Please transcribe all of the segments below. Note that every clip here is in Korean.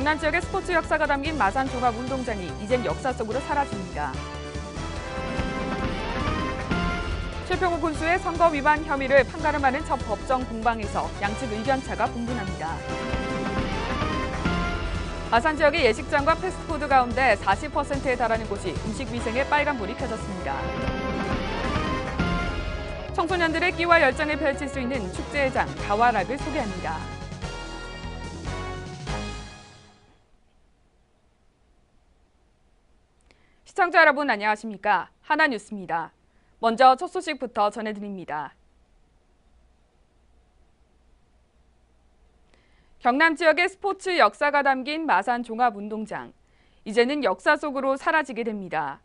경남 지역의 스포츠 역사가 담긴 마산 종합운동장이 이젠 역사 속으로 사라집니다. 최평호 군수의 선거 위반 혐의를 판가름하는 첫 법정 공방에서 양측 의견차가 분분합니다. 마산 지역의 예식장과 패스트푸드 가운데 40%에 달하는 곳이 음식위생에 빨간불이 켜졌습니다. 청소년들의 끼와 열정을 펼칠 수 있는 축제의 장 가와락을 소개합니다. 시청자 여러분 안녕하십니까? 하나뉴스입니다. 먼저 첫 소식부터 전해드립니다. 경남 지역의 스포츠 역사가 담긴 마산 종합운동장. 이제는 역사 속으로 사라지게 됩니다.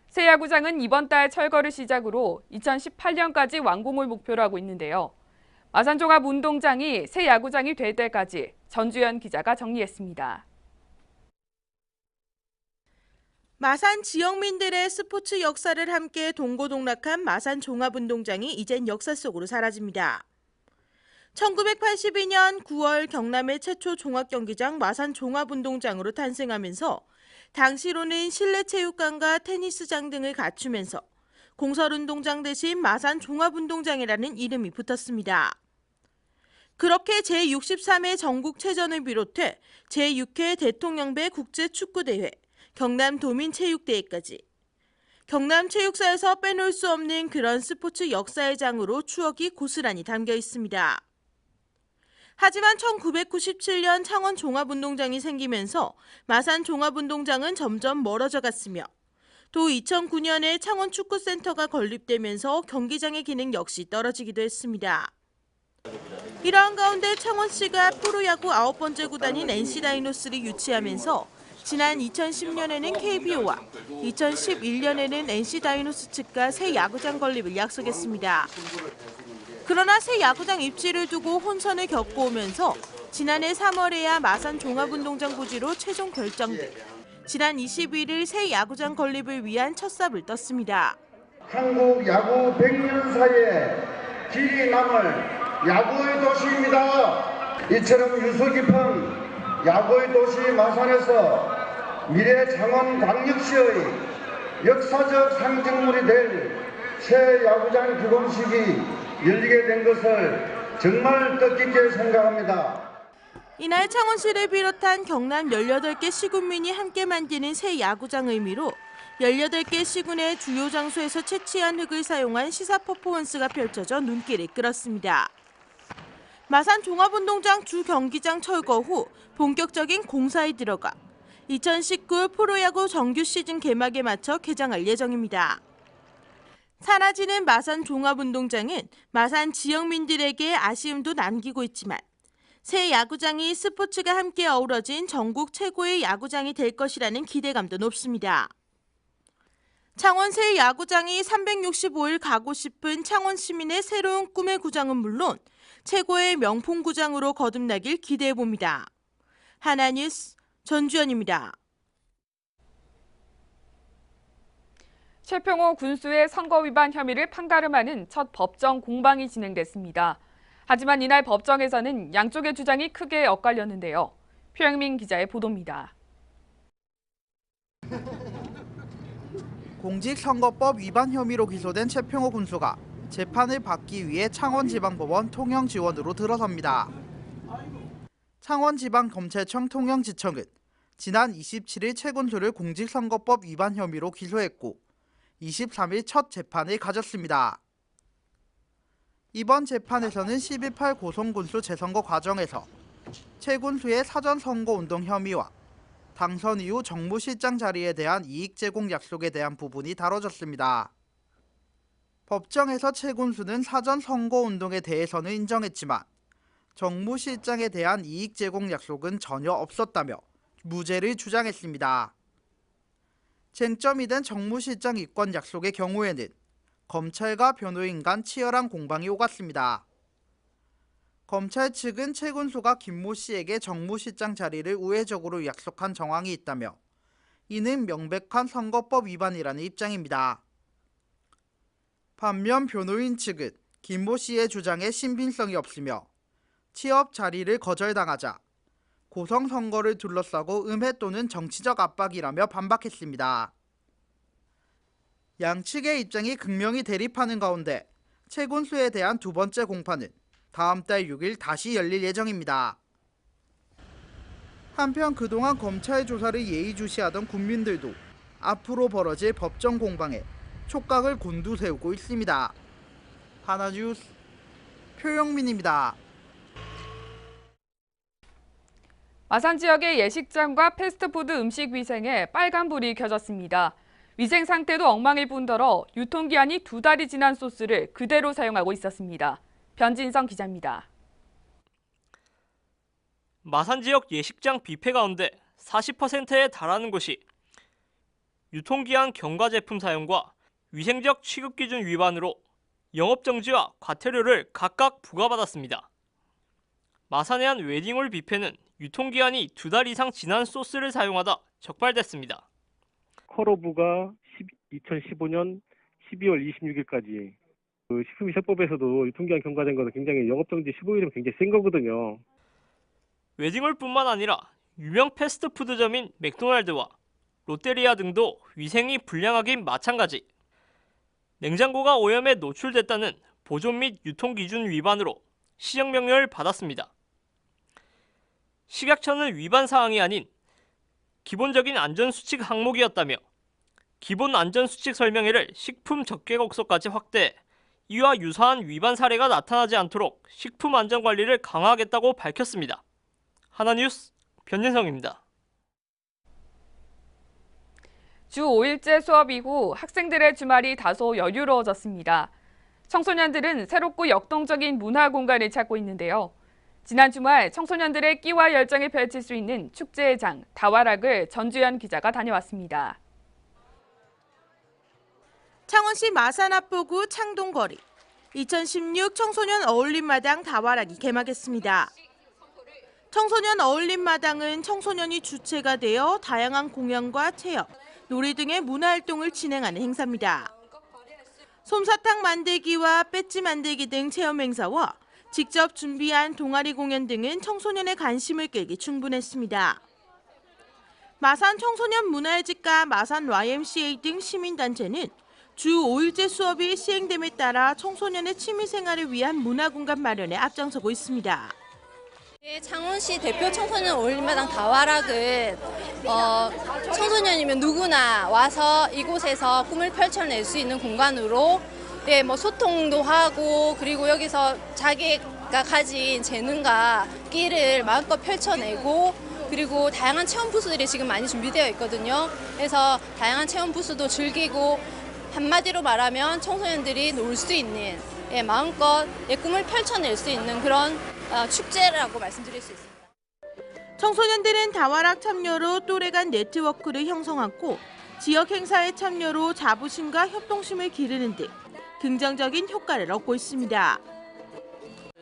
새 야구장은 이번 달 철거를 시작으로 2018년까지 완공을 목표로 하고 있는데요. 마산 종합운동장이 새 야구장이 될 때까지 전주현 기자가 정리했습니다. 마산 지역민들의 스포츠 역사를 함께 동고동락한 마산 종합운동장이 이젠 역사 속으로 사라집니다. 1982년 9월 경남의 최초 종합경기장 마산 종합운동장으로 탄생하면서 당시로는 실내 체육관과 테니스장 등을 갖추면서 공설운동장 대신 마산 종합운동장이라는 이름이 붙었습니다. 그렇게 제63회 전국체전을 비롯해 제6회 대통령배 국제축구대회, 경남도민체육대회까지 경남 체육사에서 빼놓을 수 없는 그런 스포츠 역사의 장으로 추억이 고스란히 담겨 있습니다. 하지만 1997년 창원 종합운동장이 생기면서 마산 종합운동장은 점점 멀어져 갔으며 또 2009년에 창원 축구센터가 건립되면서 경기장의 기능 역시 떨어지기도 했습니다. 이러한 가운데 창원시가 프로야구 9번째 구단인 NC다이노스를 유치하면서 지난 2010년에는 KBO와 2011년에는 NC다이노스 측과 새 야구장 건립을 약속했습니다. 그러나 새 야구장 입지를 두고 혼선을 겪고 오면서 지난해 3월에야 마산 종합운동장 부지로 최종 결정돼 지난 21일 새 야구장 건립을 위한 첫 삽을 떴습니다. 한국 야구 100년 사이에 길이 남을 야구의 도시입니다. 이처럼 유서 깊은 야구의 도시 마산에서 미래 창원광역시의 역사적 상징물이 될 새 야구장 기공식이 열리게 된 것을 정말 뜻깊게 생각합니다. 이날 창원시를 비롯한 경남 18개 시군민이 함께 만드는 새 야구장 의미로 18개 시군의 주요 장소에서 채취한 흙을 사용한 시사 퍼포먼스가 펼쳐져 눈길을 끌었습니다. 마산 종합운동장 주 경기장 철거 후 본격적인 공사에 들어가 2019 프로야구 정규 시즌 개막에 맞춰 개장할 예정입니다. 사라지는 마산 종합운동장은 마산 지역민들에게 아쉬움도 남기고 있지만 새 야구장이 스포츠가 함께 어우러진 전국 최고의 야구장이 될 것이라는 기대감도 높습니다. 창원 새 야구장이 365일 가고 싶은 창원 시민의 새로운 꿈의 구장은 물론 최고의 명품 구장으로 거듭나길 기대해봅니다. 하나뉴스 전주현입니다. 최평호 군수의 선거 위반 혐의를 판가름하는 첫 법정 공방이 진행됐습니다. 하지만 이날 법정에서는 양쪽의 주장이 크게 엇갈렸는데요. 표영민 기자의 보도입니다. 공직선거법 위반 혐의로 기소된 최평호 군수가 재판을 받기 위해 창원지방법원 통영지원으로 들어섭니다. 창원지방검찰청 통영지청은 지난 27일 최 군수를 공직선거법 위반 혐의로 기소했고 23일 첫 재판을 가졌습니다. 이번 재판에서는 11.8 고성군수 재선거 과정에서 최 군수의 사전선거운동 혐의와 당선 이후 정무실장 자리에 대한 이익 제공 약속에 대한 부분이 다뤄졌습니다. 법정에서 최 군수는 사전선거운동에 대해서는 인정했지만 정무실장에 대한 이익 제공 약속은 전혀 없었다며 무죄를 주장했습니다. 쟁점이 된 정무실장 이권 약속의 경우에는 검찰과 변호인 간 치열한 공방이 오갔습니다. 검찰 측은 최 군수가 김모 씨에게 정무실장 자리를 우회적으로 약속한 정황이 있다며 이는 명백한 선거법 위반이라는 입장입니다. 반면 변호인 측은 김모 씨의 주장에 신빙성이 없으며 취업 자리를 거절당하자 고성 선거를 둘러싸고 음해 또는 정치적 압박이라며 반박했습니다. 양측의 입장이 극명히 대립하는 가운데 채군수에 대한 두 번째 공판은 다음 달 6일 다시 열릴 예정입니다. 한편 그동안 검찰 조사를 예의주시하던 국민들도 앞으로 벌어질 법정 공방에 촉각을 곤두세우고 있습니다. 하나뉴스 표영민입니다. 마산 지역의 예식장과 패스트푸드 음식 위생에 빨간불이 켜졌습니다. 위생 상태도 엉망일 뿐더러 유통기한이 2달이 지난 소스를 그대로 사용하고 있었습니다. 변진성 기자입니다. 마산 지역 예식장 뷔페 가운데 40%에 달하는 곳이 유통기한 경과 제품 사용과 위생적 취급 기준 위반으로 영업정지와 과태료를 각각 부과받았습니다. 마산의 한 웨딩홀 뷔페는 유통기한이 2달 이상 지난 소스를 사용하다 적발됐습니다. 컬오브가 2015년 12월 26일까지 식품위생법에서도 유통기한 경과된 것은 굉장히 영업정지 15일이면 굉장히 센 거거든요. 웨딩홀뿐만 아니라 유명 패스트푸드점인 맥도날드와 롯데리아 등도 위생이 불량하긴 마찬가지. 냉장고가 오염에 노출됐다는 보존 및 유통기준 위반으로 시정명령을 받았습니다. 식약처는 위반 사항이 아닌 기본적인 안전수칙 항목이었다며 기본 안전수칙 설명회를 식품 적개곡소까지 확대해 이와 유사한 위반 사례가 나타나지 않도록 식품 안전관리를 강화하겠다고 밝혔습니다. 하나뉴스 변진성입니다. 주 5일째 수업 이후 학생들의 주말이 다소 여유로워졌습니다. 청소년들은 새롭고 역동적인 문화 공간을 찾고 있는데요. 지난 주말 청소년들의 끼와 열정을 펼칠 수 있는 축제의 장, 다와락을 전주현 기자가 다녀왔습니다. 창원시 마산 앞보구 창동거리. 2016 청소년 어울림마당 다와락이 개막했습니다. 청소년 어울림마당은 청소년이 주체가 되어 다양한 공연과 체험, 놀이 등의 문화활동을 진행하는 행사입니다. 솜사탕 만들기와 배지 만들기 등 체험 행사와 직접 준비한 동아리 공연 등은 청소년의 관심을 끌기 충분했습니다. 마산 청소년 문화예술가 마산 YMCA 등 시민단체는 주 5일째 수업이 시행됨에 따라 청소년의 취미생활을 위한 문화공간 마련에 앞장서고 있습니다. 창원시 대표 청소년 어울림마당 다와락은 청소년이면 누구나 와서 이곳에서 꿈을 펼쳐낼 수 있는 공간으로 소통도 하고 그리고 여기서 자기가 가진 재능과 끼를 마음껏 펼쳐내고 그리고 다양한 체험 부스들이 지금 많이 준비되어 있거든요. 그래서 다양한 체험 부스도 즐기고 한마디로 말하면 청소년들이 놀 수 있는 마음껏 꿈을 펼쳐낼 수 있는 그런 축제라고 말씀드릴 수 있습니다. 청소년들은 다와락 참여로 또래 간 네트워크를 형성하고 지역 행사에 참여로 자부심과 협동심을 기르는 등 긍정적인 효과를 얻고 있습니다.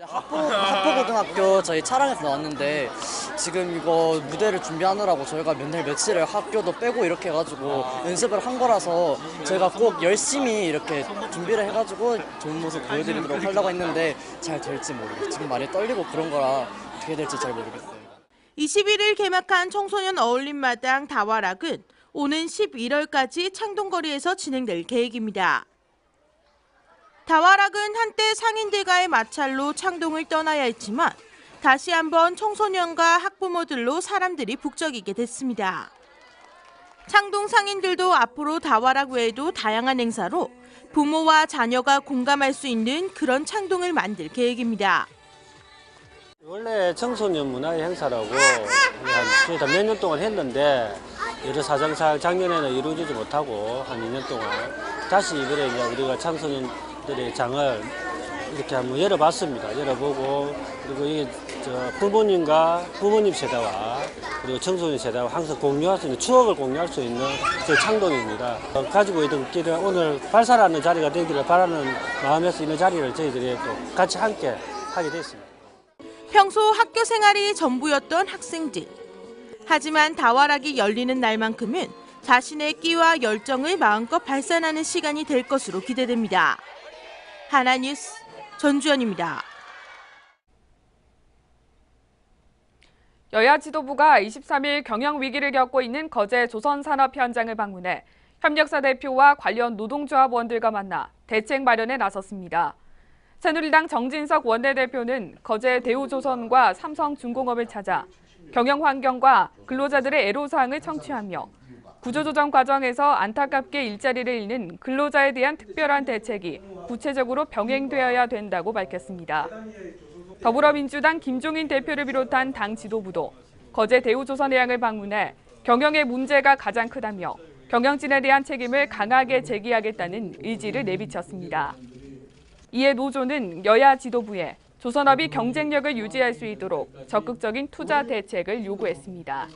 합포고등학교 저희 촬영에서 나왔는데 지금 이거 무대를 준비하느라고 저희가 며칠을 학교도 빼고 이렇게 해가지고 연습을 한 거라서 저희가 꼭 열심히 이렇게 준비를 해가지고 좋은 모습 보여드리도록 하려고 했는데 잘 될지 모르겠어요. 지금 많이 떨리고 그런 거라 어떻게 될지 잘 모르겠어요. 21일 개막한 청소년 어울림마당 다와락은 오는 11월까지 창동거리에서 진행될 계획입니다. 다와락은 한때 상인들과의 마찰로 창동을 떠나야 했지만 다시 한번 청소년과 학부모들로 사람들이 북적이게 됐습니다. 창동 상인들도 앞으로 다와락 외에도 다양한 행사로 부모와 자녀가 공감할 수 있는 그런 창동을 만들 계획입니다. 원래 청소년 문화의 행사라고 한 몇 년 동안 했는데 여러 사정상 작년에는 이루어지지 못하고 한 2년 동안 다시 이번에 이제 우리가 청소년들의 장을 이렇게 한번 열어봤습니다. 열어보고 그리고 이게 부모님과 부모님 세대와 그리고 청소년 세대와 항상 공유할 수 있는 추억을 공유할 수 있는 그 창동입니다. 가지고 있던 끼를 오늘 발산하는 자리가 되기를 바라는 마음에서 있는 자리를 저희들이 또 같이 함께 하게 됐습니다. 평소 학교 생활이 전부였던 학생들. 하지만 다와락이 열리는 날만큼은 자신의 끼와 열정을 마음껏 발산하는 시간이 될 것으로 기대됩니다. 하나뉴스 전주현입니다. 여야 지도부가 23일 경영 위기를 겪고 있는 거제 조선산업 현장을 방문해 협력사 대표와 관련 노동조합원들과 만나 대책 마련에 나섰습니다. 새누리당 정진석 원내대표는 거제 대우조선과 삼성중공업을 찾아 경영 환경과 근로자들의 애로사항을 청취하며 구조조정 과정에서 안타깝게 일자리를 잃는 근로자에 대한 특별한 대책이 구체적으로 병행되어야 된다고 밝혔습니다. 더불어민주당 김종인 대표를 비롯한 당 지도부도 거제 대우조선해양을 방문해 경영의 문제가 가장 크다며 경영진에 대한 책임을 강하게 제기하겠다는 의지를 내비쳤습니다. 이에 노조는 여야 지도부에 조선업이 경쟁력을 유지할 수 있도록 적극적인 투자 대책을 요구했습니다.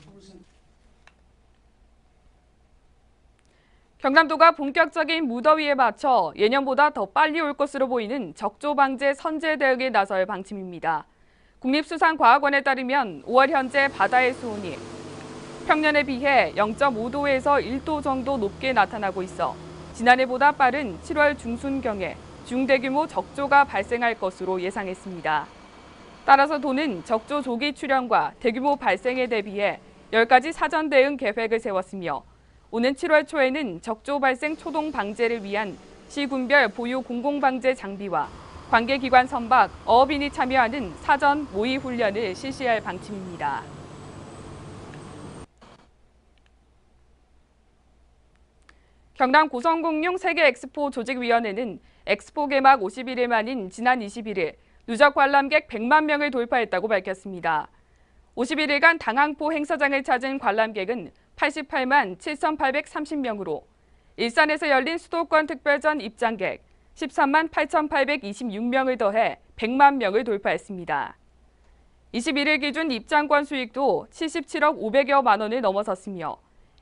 경남도가 본격적인 무더위에 맞춰 예년보다 더 빨리 올 것으로 보이는 적조 방제 선제 대응에 나설 방침입니다. 국립수산과학원에 따르면 5월 현재 바다의 수온이 평년에 비해 0.5도에서 1도 정도 높게 나타나고 있어 지난해보다 빠른 7월 중순경에 중대규모 적조가 발생할 것으로 예상했습니다. 따라서 도는 적조 조기 출현과 대규모 발생에 대비해 10가지 사전 대응 계획을 세웠으며 오는 7월 초에는 적조 발생 초동 방제를 위한 시군별 보유 공공방제 장비와 관계기관 선박, 어업인이 참여하는 사전 모의 훈련을 실시할 방침입니다. 경남 고성공룡 세계 엑스포 조직위원회는 엑스포 개막 51일 만인 지난 21일 누적 관람객 100만 명을 돌파했다고 밝혔습니다. 51일간 당항포 행사장을 찾은 관람객은 88만 7,830명으로 일산에서 열린 수도권 특별전 입장객 13만 8,826명을 더해 100만 명을 돌파했습니다. 21일 기준 입장권 수익도 77억 500여만 원을 넘어섰으며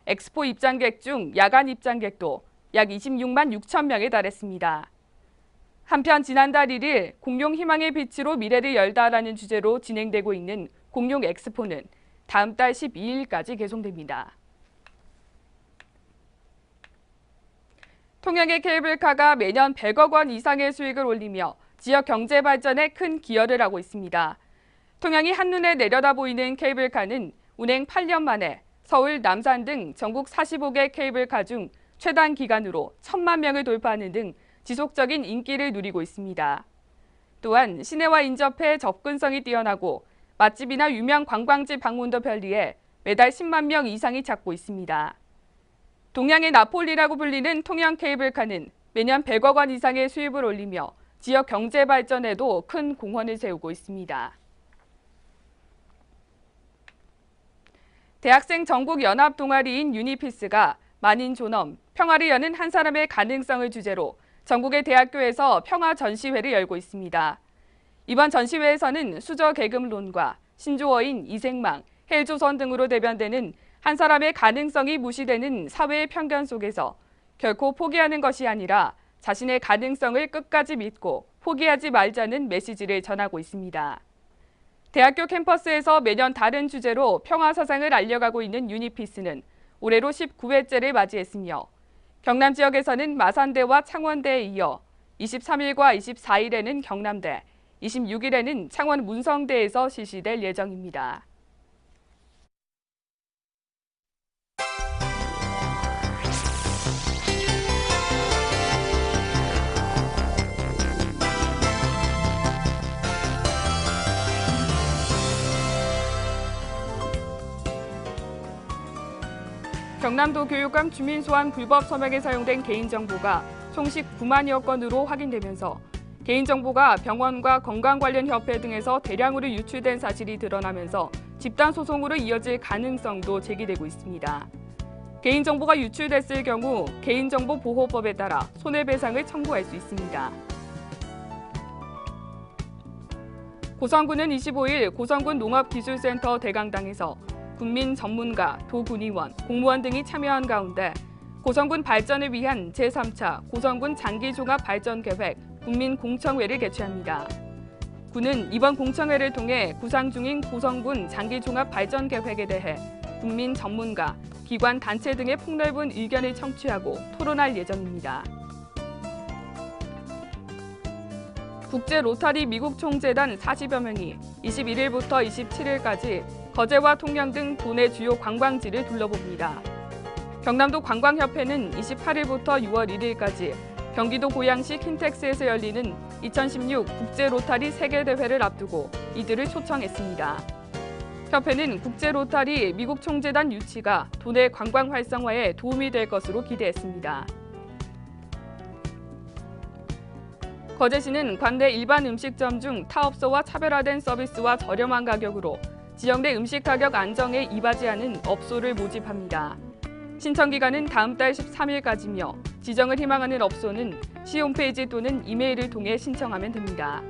엑스포 입장객 중 야간 입장객도 약 26만 6천 명에 달했습니다. 한편 지난달 1일 공룡 희망의 빛으로 미래를 열다라는 주제로 진행되고 있는 공룡 엑스포는 다음 달 12일까지 개송됩니다. 통영의 케이블카가 매년 100억 원 이상의 수익을 올리며 지역 경제 발전에 큰 기여를 하고 있습니다. 통영이 한눈에 내려다 보이는 케이블카는 운행 8년 만에 서울, 남산 등 전국 45개 케이블카 중 최단 기간으로 1,000만 명을 돌파하는 등 지속적인 인기를 누리고 있습니다. 또한 시내와 인접해 접근성이 뛰어나고 맛집이나 유명 관광지 방문도 편리해 매달 10만 명 이상이 찾고 있습니다. 동양의 나폴리라고 불리는 통영 케이블카는 매년 100억 원 이상의 수입을 올리며 지역 경제 발전에도 큰 공헌을 세우고 있습니다. 대학생 전국 연합 동아리인 유니피스가 만인 존엄, 평화를 여는 한 사람의 가능성을 주제로 전국의 대학교에서 평화 전시회를 열고 있습니다. 이번 전시회에서는 수저 계급론과 신조어인 이생망, 헬조선 등으로 대변되는 한 사람의 가능성이 무시되는 사회의 편견 속에서 결코 포기하는 것이 아니라 자신의 가능성을 끝까지 믿고 포기하지 말자는 메시지를 전하고 있습니다. 대학교 캠퍼스에서 매년 다른 주제로 평화 사상을 알려가고 있는 유니피스는 올해로 19회째를 맞이했으며 경남 지역에서는 마산대와 창원대에 이어 23일과 24일에는 경남대, 26일에는 창원 문성대에서 실시될 예정입니다. 경남도 교육감 주민소환 불법 서명에 사용된 개인정보가 총 19만여 건으로 확인되면서 개인정보가 병원과 건강관련협회 등에서 대량으로 유출된 사실이 드러나면서 집단소송으로 이어질 가능성도 제기되고 있습니다. 개인정보가 유출됐을 경우 개인정보보호법에 따라 손해배상을 청구할 수 있습니다. 고성군은 25일 고성군 농업기술센터 대강당에서 군민 전문가, 도군의원, 공무원 등이 참여한 가운데 고성군 발전을 위한 제3차 고성군 장기종합발전계획 군민공청회를 개최합니다. 군은 이번 공청회를 통해 구상 중인 고성군 장기종합발전계획에 대해 군민 전문가, 기관, 단체 등의 폭넓은 의견을 청취하고 토론할 예정입니다. 국제 로타리 미국 총재단 40여 명이 21일부터 27일까지 거제와 통영 등 도내 주요 관광지를 둘러봅니다. 경남도 관광협회는 28일부터 6월 1일까지 경기도 고양시 킨텍스에서 열리는 2016 국제 로타리 세계대회를 앞두고 이들을 초청했습니다. 협회는 국제 로타리 미국 총재단 유치가 도내 관광 활성화에 도움이 될 것으로 기대했습니다. 거제시는 관내 일반 음식점 중 타업소와 차별화된 서비스와 저렴한 가격으로 지역 내 음식 가격 안정에 이바지하는 업소를 모집합니다. 신청 기간은 다음 달 13일까지며 지정을 희망하는 업소는 시 홈페이지 또는 이메일을 통해 신청하면 됩니다.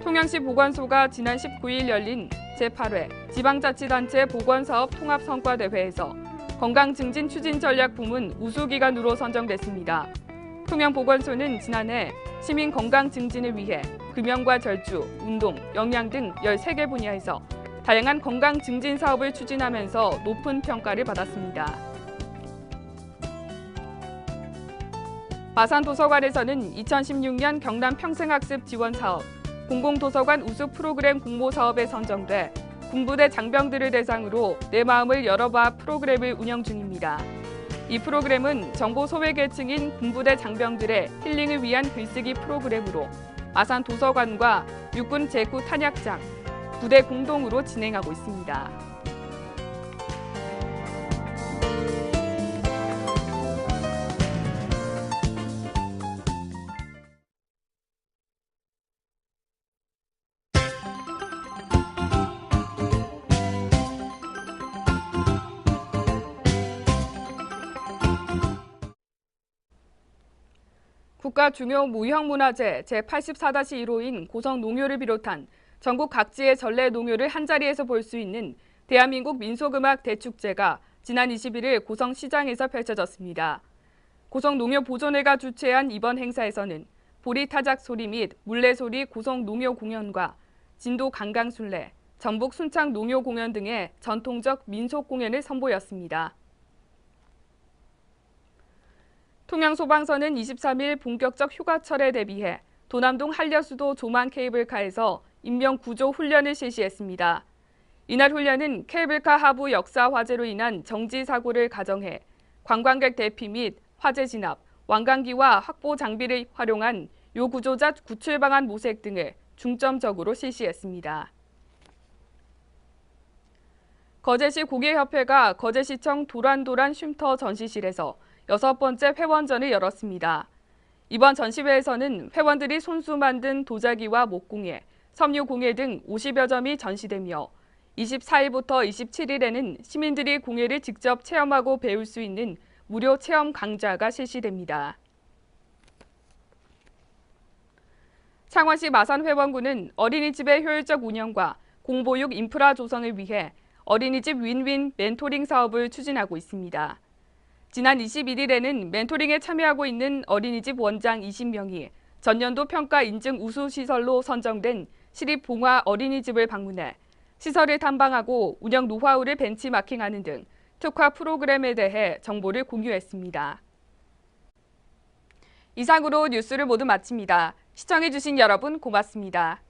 통영시 보건소가 지난 19일 열린 제8회 지방자치단체 보건사업 통합성과대회에서 건강증진 추진 전략 부문 우수기관으로 선정됐습니다. 통영보건소는 지난해 시민 건강 증진을 위해 금연과 절주, 운동, 영양 등 13개 분야에서 다양한 건강 증진 사업을 추진하면서 높은 평가를 받았습니다. 마산도서관에서는 2016년 경남 평생학습 지원 사업, 공공도서관 우수 프로그램 공모 사업에 선정돼 군부대 장병들을 대상으로 내 마음을 열어봐 프로그램을 운영 중입니다. 이 프로그램은 정보 소외계층인 군부대 장병들의 힐링을 위한 글쓰기 프로그램으로 마산 도서관과 육군 제구 탄약장, 부대 공동으로 진행하고 있습니다. 국가 중요 무형문화재 제84-1호인 고성농요를 비롯한 전국 각지의 전래 농요를 한자리에서 볼 수 있는 대한민국 민속음악 대축제가 지난 21일 고성시장에서 펼쳐졌습니다. 고성농요 보존회가 주최한 이번 행사에서는 보리타작 소리 및 물레소리 고성농요 공연과 진도 강강술래, 전북 순창 농요 공연 등의 전통적 민속 공연을 선보였습니다. 통영소방서는 23일 본격적 휴가철에 대비해 도남동 한려수도 조만 케이블카에서 인명 구조 훈련을 실시했습니다. 이날 훈련은 케이블카 하부 역사 화재로 인한 정지 사고를 가정해 관광객 대피 및 화재 진압, 왕관기와 확보 장비를 활용한 요구조자 구출 방안 모색 등을 중점적으로 실시했습니다. 거제시 고객협회가 거제시청 도란도란 쉼터 전시실에서 6번째 회원전을 열었습니다. 이번 전시회에서는 회원들이 손수 만든 도자기와 목공예, 섬유공예 등 50여 점이 전시되며 24일부터 27일에는 시민들이 공예를 직접 체험하고 배울 수 있는 무료 체험 강좌가 실시됩니다. 창원시 마산회원구는 어린이집의 효율적 운영과 공보육 인프라 조성을 위해 어린이집 윈윈 멘토링 사업을 추진하고 있습니다. 지난 21일에는 멘토링에 참여하고 있는 어린이집 원장 20명이 전년도 평가 인증 우수시설로 선정된 시립봉화 어린이집을 방문해 시설을 탐방하고 운영 노하우를 벤치마킹하는 등 특화 프로그램에 대해 정보를 공유했습니다. 이상으로 뉴스를 모두 마칩니다. 시청해주신 여러분 고맙습니다.